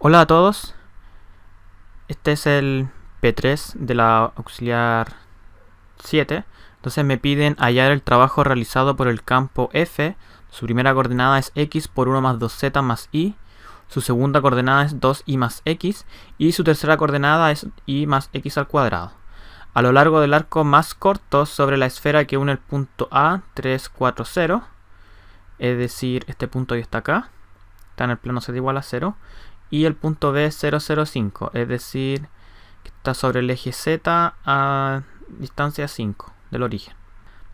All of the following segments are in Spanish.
Hola a todos, este es el P3 de la auxiliar 7. Entonces me piden hallar el trabajo realizado por el campo F. Su primera coordenada es x por 1 más 2z más y. Su segunda coordenada es 2y más x. Y su tercera coordenada es y más x al cuadrado. A lo largo del arco más corto sobre la esfera que une el punto A, 3, 4, 0. Es decir, este punto que está acá. Está en el plano z igual a 0. Y el punto B 0,05, es decir, que está sobre el eje Z a distancia 5 del origen.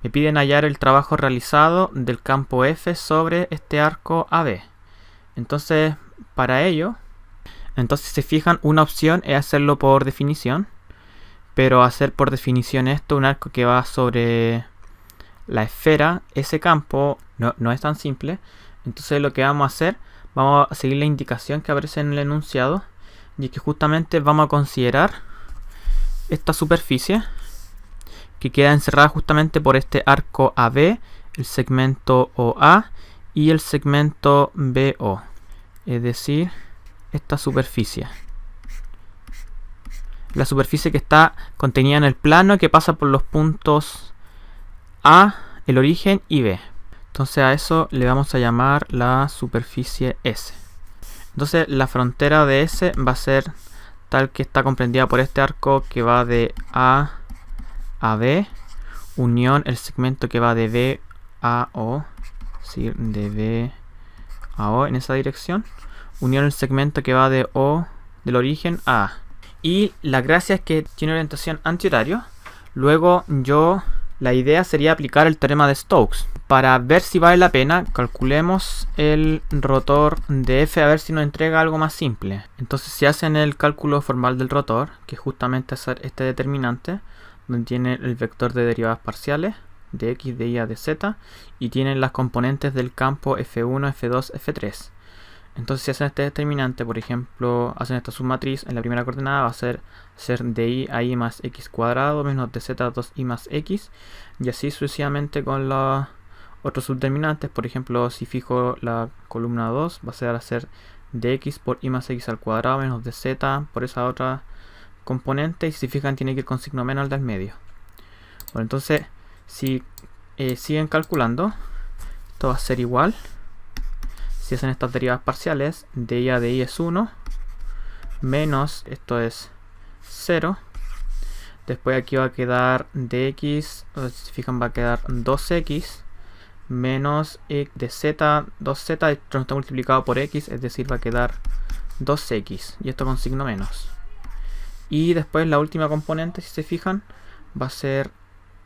Me piden hallar el trabajo realizado del campo F sobre este arco AB. Entonces, para ello, si se fijan, una opción es hacerlo por definición, pero hacer por definición esto, un arco que va sobre la esfera, ese campo, no es tan simple. Entonces lo que vamos a hacer, vamos a seguir la indicación que aparece en el enunciado, y es que justamente vamos a considerar esta superficie que queda encerrada justamente por este arco AB, el segmento OA y el segmento BO, es decir, esta superficie. La superficie que está contenida en el plano que pasa por los puntos A, el origen, y B. Entonces a eso le vamos a llamar la superficie S. Entonces la frontera de S va a ser tal que está comprendida por este arco que va de A a B, unión el segmento que va de B a O, es decir, de B a O en esa dirección, unión el segmento que va de O, del origen, a A. Y la gracia es que tiene orientación antihorario. Luego la idea sería aplicar el teorema de Stokes. Para ver si vale la pena, calculemos el rotor de F a ver si nos entrega algo más simple. Entonces si hacen el cálculo formal del rotor, que es justamente hacer este determinante, donde tiene el vector de derivadas parciales, de x, de y, de z, y tienen las componentes del campo F1, F2, F3. Entonces si hacen este determinante, por ejemplo, hacen esta submatriz, en la primera coordenada va a ser de y a y más x cuadrado menos de z 2y más x, y así sucesivamente con los otros subdeterminantes. Por ejemplo, si fijo la columna 2, va a ser de x por y más x al cuadrado menos de z por esa otra componente, y si se fijan tiene que ir con signo menos al del medio. Bueno, entonces si siguen calculando, esto va a ser igual. Si hacen estas derivadas parciales, de y a de y es 1, menos, esto es 0. Después aquí va a quedar dx, si se fijan va a quedar 2x, menos de z, 2z, esto está multiplicado por x, es decir, va a quedar 2x, y esto con signo menos. Y después la última componente, si se fijan, va a ser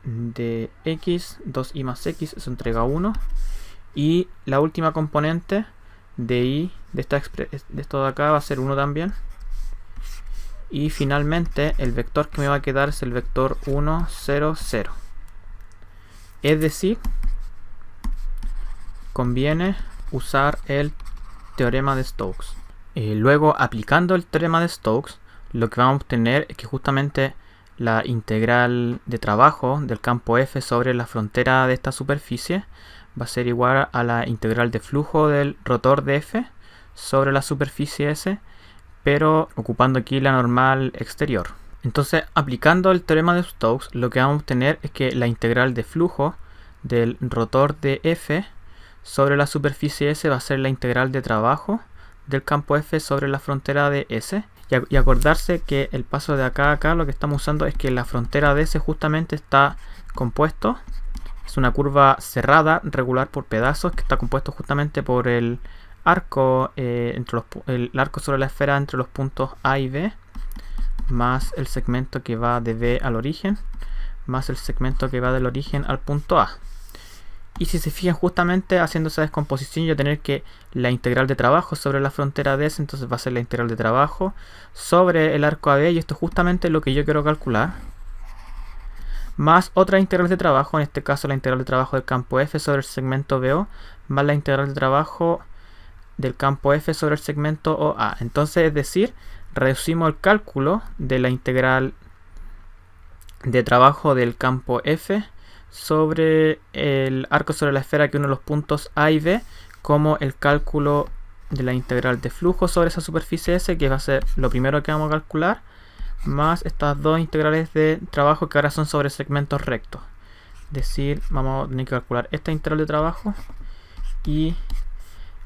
de x, 2y más x, eso entrega 1. Y la última componente de y de esto de acá va a ser 1 también. Y finalmente el vector que me va a quedar es el vector 1, 0, 0. Es decir, conviene usar el teorema de Stokes. Luego, aplicando el teorema de Stokes, lo que vamos a obtener es que justamente la integral de trabajo del campo F sobre la frontera de esta superficie va a ser igual a la integral de flujo del rotor de F sobre la superficie S, pero ocupando aquí la normal exterior. Entonces, aplicando el teorema de Stokes, lo que vamos a obtener es que la integral de flujo del rotor de F sobre la superficie S va a ser la integral de trabajo del campo F sobre la frontera de S. Y acordarse que el paso de acá a acá, lo que estamos usando es que la frontera de S justamente está compuesto. Es una curva cerrada, regular por pedazos, que está compuesto justamente por el arco, el arco sobre la esfera entre los puntos A y B, más el segmento que va de B al origen, más el segmento que va del origen al punto A. Y si se fijan, justamente haciendo esa descomposición, yo tener que la integral de trabajo sobre la frontera de S, entonces va a ser la integral de trabajo sobre el arco AB, y esto es justamente lo que yo quiero calcular, más otra integral de trabajo, en este caso la integral de trabajo del campo F sobre el segmento BO, más la integral de trabajo del campo F sobre el segmento OA. Entonces, es decir, reducimos el cálculo de la integral de trabajo del campo F sobre el arco sobre la esfera que une los puntos A y B como el cálculo de la integral de flujo sobre esa superficie S, que va a ser lo primero que vamos a calcular, más estas dos integrales de trabajo que ahora son sobre segmentos rectos. Es decir, vamos a tener que calcular esta integral de trabajo y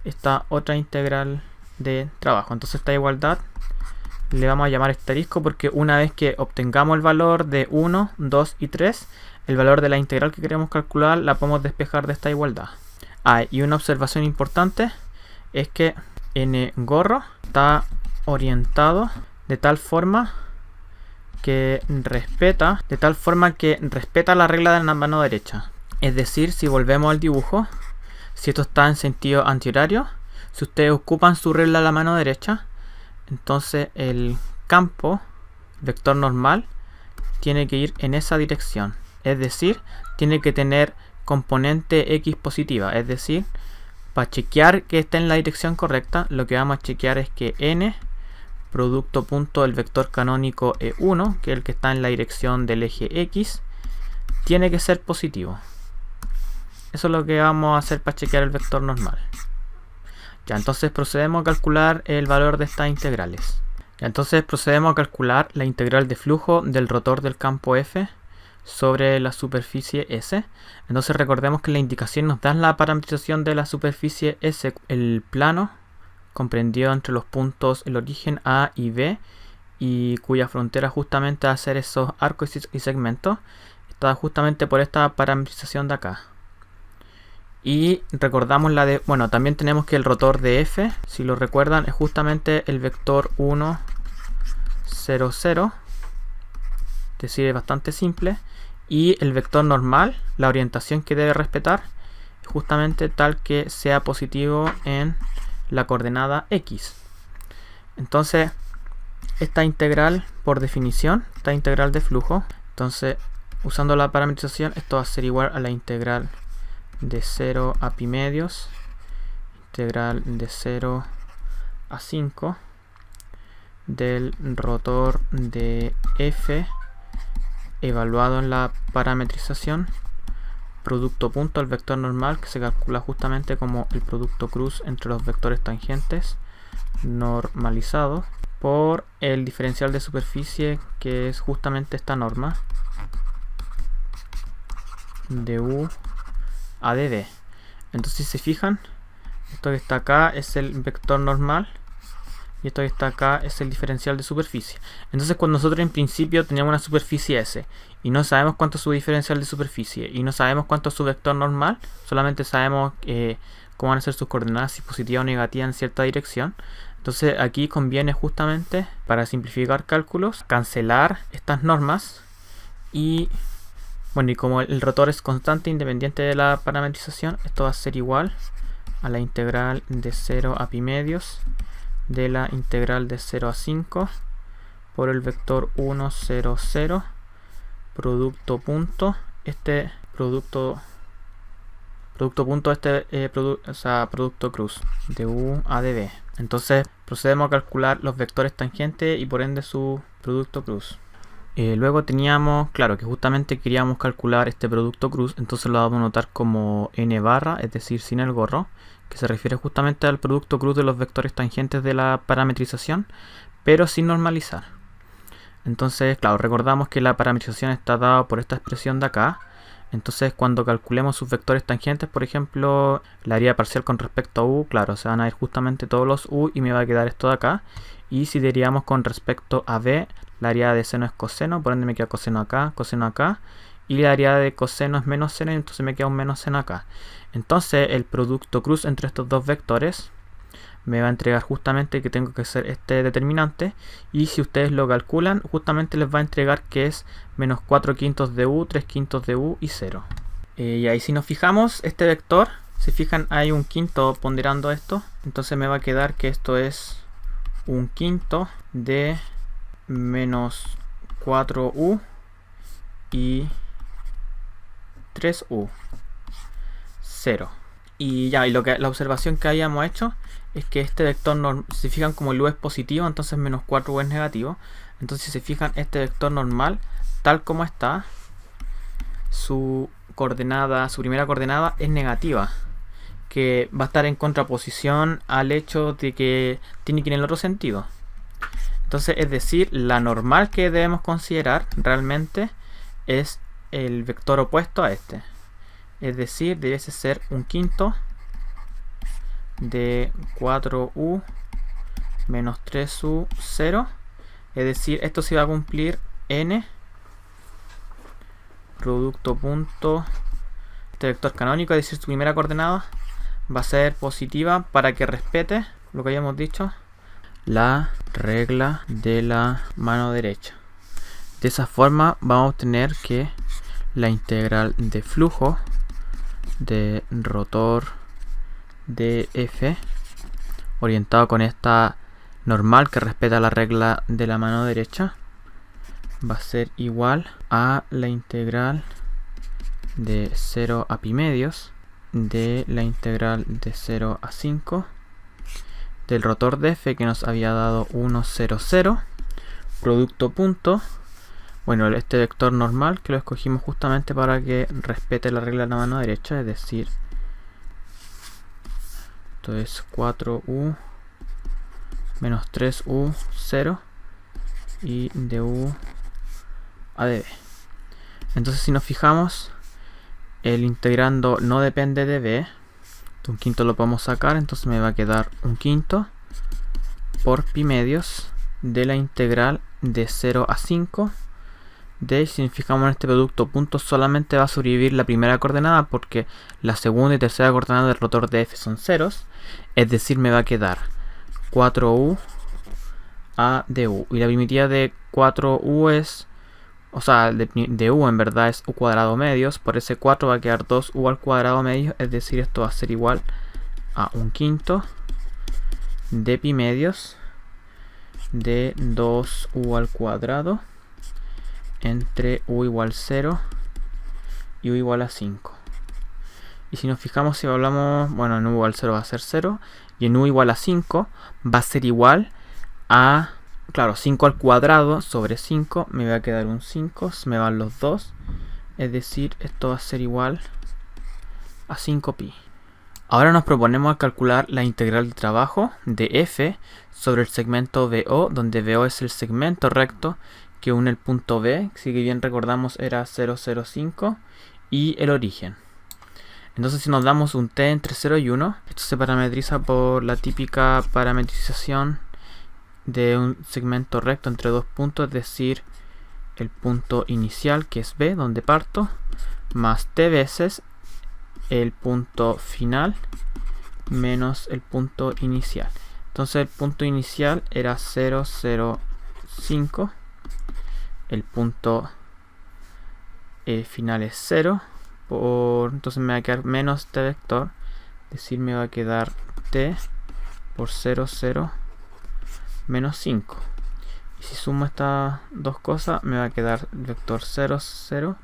esta otra integral de trabajo. Entonces esta igualdad le vamos a llamar asterisco porque una vez que obtengamos el valor de 1, 2 y 3, el valor de la integral que queremos calcular la podemos despejar de esta igualdad. Y una observación importante es que n gorro está orientado de tal forma que respeta la regla de la mano derecha. Es decir, si volvemos al dibujo, si esto está en sentido antihorario, si ustedes ocupan su regla de la mano derecha, entonces el campo vector normal tiene que ir en esa dirección. Es decir, tiene que tener componente x positiva. Es decir, para chequear que esté en la dirección correcta, lo que vamos a chequear es que n producto punto del vector canónico E1, que es el que está en la dirección del eje X, tiene que ser positivo. Eso es lo que vamos a hacer para chequear el vector normal. Ya, entonces procedemos a calcular el valor de estas integrales. Ya, entonces procedemos a calcular la integral de flujo del rotor del campo F sobre la superficie S. Entonces recordemos que la indicación nos da la parametrización de la superficie S. El plano comprendido entre los puntos el origen A y B, y cuya frontera justamente va a ser esos arcos y segmentos, está justamente por esta parametrización de acá. Y recordamos también tenemos que el rotor de F, si lo recuerdan, es justamente el vector 1, 0, 0, es decir, es bastante simple. Y el vector normal, la orientación que debe respetar, es justamente tal que sea positivo en la coordenada X. Entonces, esta integral, por definición, esta integral de flujo, entonces, usando la parametrización, esto va a ser igual a la integral de 0 a pi medios, integral de 0 a 5 del rotor de F evaluado en la parametrización, producto punto del vector normal, que se calcula justamente como el producto cruz entre los vectores tangentes normalizado, por el diferencial de superficie, que es justamente esta norma de U a de B. Entonces, si se fijan, esto que está acá es el vector normal y esto que está acá es el diferencial de superficie. Entonces, cuando nosotros en principio teníamos una superficie S y no sabemos cuánto es su diferencial de superficie y no sabemos cuánto es su vector normal, solamente sabemos cómo van a ser sus coordenadas, si positiva o negativa en cierta dirección. Entonces aquí conviene justamente, para simplificar cálculos, cancelar estas normas y como el rotor es constante independiente de la parametrización, esto va a ser igual a la integral de 0 a pi medios de la integral de 0 a 5 por el vector 1, 0, 0 producto punto producto cruz de U a de B. Entonces procedemos a calcular los vectores tangentes y por ende su producto cruz. Luego teníamos, claro, que justamente queríamos calcular este producto cruz, entonces lo vamos a notar como n barra, es decir, sin el gorro, que se refiere justamente al producto cruz de los vectores tangentes de la parametrización, pero sin normalizar. Entonces, claro, recordamos que la parametrización está dada por esta expresión de acá. Entonces, cuando calculemos sus vectores tangentes, por ejemplo, la área parcial con respecto a u, claro, se van a ir justamente todos los u y me va a quedar esto de acá. Y si derivamos con respecto a b, la área de seno es coseno, por ende me queda coseno acá, y la área de coseno es menos seno, y entonces me queda un menos seno acá. Entonces, el producto cruz entre estos dos vectores me va a entregar justamente que tengo que hacer este determinante, y si ustedes lo calculan, justamente les va a entregar que es menos 4 quintos de u, 3 quintos de u y 0. Y ahí si nos fijamos, este vector, si fijan hay un quinto ponderando esto, entonces me va a quedar que esto es un quinto de menos 4u y 3u, 0. Y ya, la observación que habíamos hecho es que este vector, si se fijan como el u es positivo, entonces menos 4u es negativo. Entonces si se fijan, este vector normal, tal como está, su primera coordenada es negativa, porque va a estar en contraposición al hecho de que tiene que ir en el otro sentido. Entonces, es decir, la normal que debemos considerar realmente es el vector opuesto a este. Es decir, debe ser un quinto de 4u menos 3u 0. Es decir, esto se va a cumplir n producto punto este vector canónico, es decir, su primera coordenada va a ser positiva para que respete lo que habíamos dicho, la regla de la mano derecha. De esa forma vamos a obtener que la integral de flujo de rotor de f orientado con esta normal que respeta la regla de la mano derecha va a ser igual a la integral de 0 a pi medios de la integral de 0 a 5 del rotor de f que nos había dado 1, 0, 0 producto punto, bueno, este vector normal que lo escogimos justamente para que respete la regla de la mano derecha, es decir, esto es 4u menos 3u 0 y du a db. Entonces, si nos fijamos, el integrando no depende de b, un quinto lo podemos sacar, entonces me va a quedar un quinto por pi medios de la integral de 0 a 5 de, si nos fijamos en este producto punto, solamente va a sobrevivir la primera coordenada porque la segunda y tercera coordenada del rotor de f son ceros, es decir, me va a quedar 4u a du, y la primitiva de 4u es, o sea, de u en verdad es u cuadrado medios, por ese 4 va a quedar 2u al cuadrado medios, es decir, esto va a ser igual a un quinto de pi medios de 2u al cuadrado entre u igual 0 y u igual a 5. Y si nos fijamos, si hablamos, bueno, en u igual 0 va a ser 0 y en u igual a 5 va a ser igual a, claro, 5 al cuadrado sobre 5, me va a quedar un 5, me van los 2, es decir, esto va a ser igual a 5pi. Ahora nos proponemos calcular la integral de trabajo de f sobre el segmento BO, donde BO es el segmento recto que une el punto B, si bien recordamos era 0, 0, 5, y el origen. Entonces, si nos damos un t entre 0 y 1, esto se parametriza por la típica parametrización de un segmento recto entre dos puntos, es decir, el punto inicial que es B, donde parto, más t veces el punto final menos el punto inicial. Entonces el punto inicial era 0, 0, 5, el punto final es 0, entonces me va a quedar menos t vector, es decir, me va a quedar t por 0, 0, menos 5. Y si sumo estas dos cosas, me va a quedar el vector 0, 0,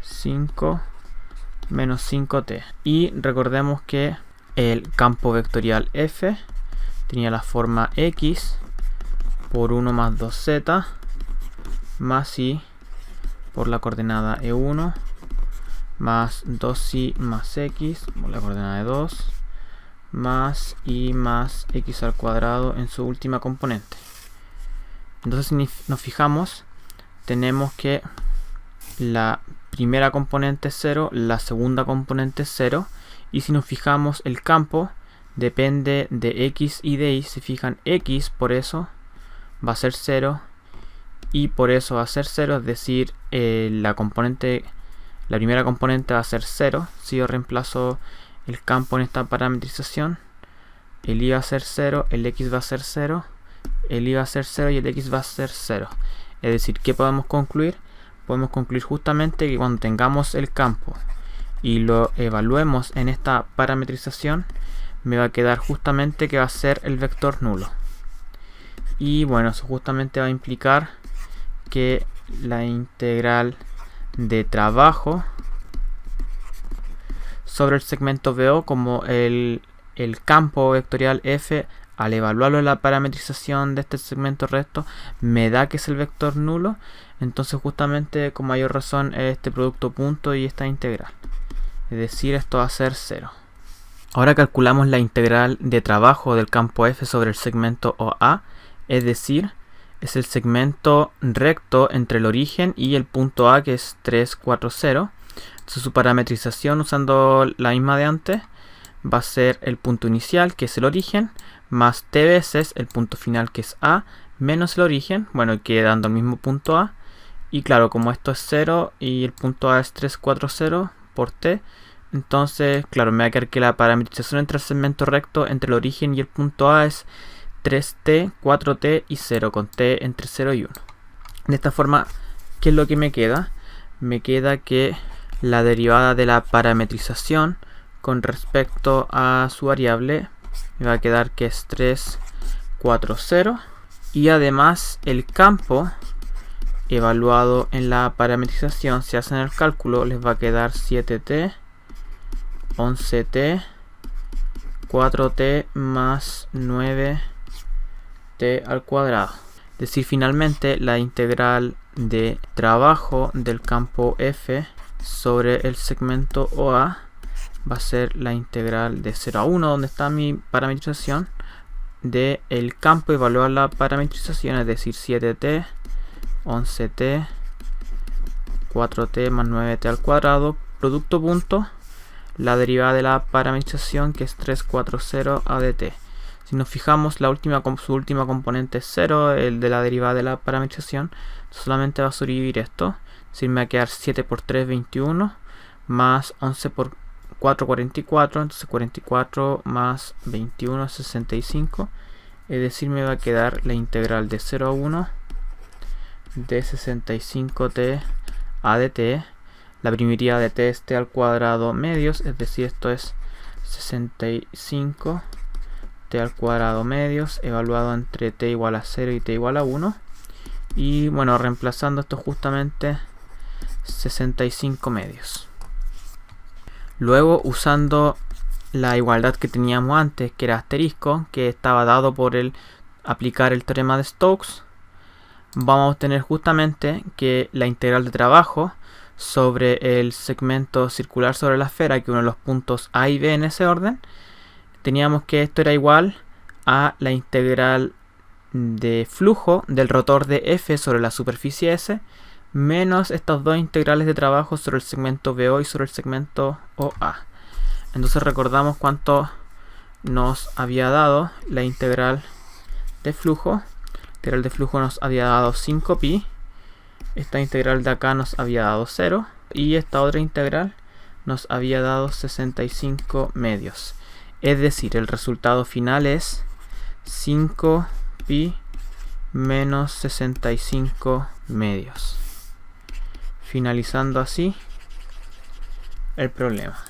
5, menos 5t. Y recordemos que el campo vectorial f tenía la forma x por 1 más 2z más y por la coordenada e1 más 2y más x por la coordenada de 2 más y más x al cuadrado en su última componente. Entonces, si nos fijamos, tenemos que la primera componente es 0, la segunda componente es 0, y si nos fijamos, el campo depende de x y de y. Si fijan, x por eso va a ser 0 y por eso va a ser 0, es decir, la primera componente va a ser 0. Si yo reemplazo el campo en esta parametrización, el y va a ser 0, el x va a ser 0, el y va a ser 0 y el x va a ser 0. Es decir, ¿qué podemos concluir? Podemos concluir justamente que cuando tengamos el campo y lo evaluemos en esta parametrización, me va a quedar justamente que va a ser el vector nulo. Y bueno, eso justamente va a implicar que la integral de trabajo sobre el segmento BO, como el campo vectorial f, al evaluarlo en la parametrización de este segmento recto, me da que es el vector nulo. Entonces, justamente con mayor razón, este producto punto y esta integral. Es decir, esto va a ser 0. Ahora calculamos la integral de trabajo del campo F sobre el segmento OA, es decir, es el segmento recto entre el origen y el punto A, que es 3, 4, 0. Entonces su parametrización, usando la misma de antes, va a ser el punto inicial, que es el origen, más t veces el punto final, que es A, menos el origen, bueno, quedando el mismo punto A. Y claro, como esto es 0 y el punto A es 3, 4, 0 por t, entonces, claro, me va a quedar que la parametrización entre el segmento recto entre el origen y el punto A es 3t, 4t y 0, con t entre 0 y 1. De esta forma, ¿qué es lo que me queda? Me queda que la derivada de la parametrización con respecto a su variable me va a quedar que es 3, 4, 0. Y además el campo evaluado en la parametrización, si hacen el cálculo, les va a quedar 7t, 11t, 4t más 9t al cuadrado. Es decir, finalmente la integral de trabajo del campo F sobre el segmento OA va a ser la integral de 0 a 1, donde está mi parametrización, de el campo evaluar la parametrización, es decir, 7t, 11t, 4t más 9t al cuadrado, producto punto, la derivada de la parametrización, que es 3, 4, 0 a dt. Si nos fijamos, su última componente es 0, el de la derivada de la parametrización, solamente va a sobrevivir esto. Es decir, me va a quedar 7 por 3, 21, más 11 por 4, 44, entonces 44 más 21, 65. Es decir, me va a quedar la integral de 0 a 1 de 65t a dt. La primitiva de t es t al cuadrado medios, es decir, esto es 65 t al cuadrado medios, evaluado entre t igual a 0 y t igual a 1. Y bueno, reemplazando esto justamente 65 medios. Luego, usando la igualdad que teníamos antes, que era asterisco, que estaba dado por el aplicar el teorema de Stokes, vamos a obtener justamente que la integral de trabajo sobre el segmento circular sobre la esfera, que uno de los puntos A y B en ese orden, teníamos que esto era igual a la integral de flujo del rotor de F sobre la superficie S, menos estas dos integrales de trabajo sobre el segmento BO y sobre el segmento OA. Entonces recordamos cuánto nos había dado la integral de flujo. La integral de flujo nos había dado 5pi. Esta integral de acá nos había dado 0. Y esta otra integral nos había dado 65 medios. Es decir, el resultado final es 5pi menos 65 medios. Finalizando así el problema.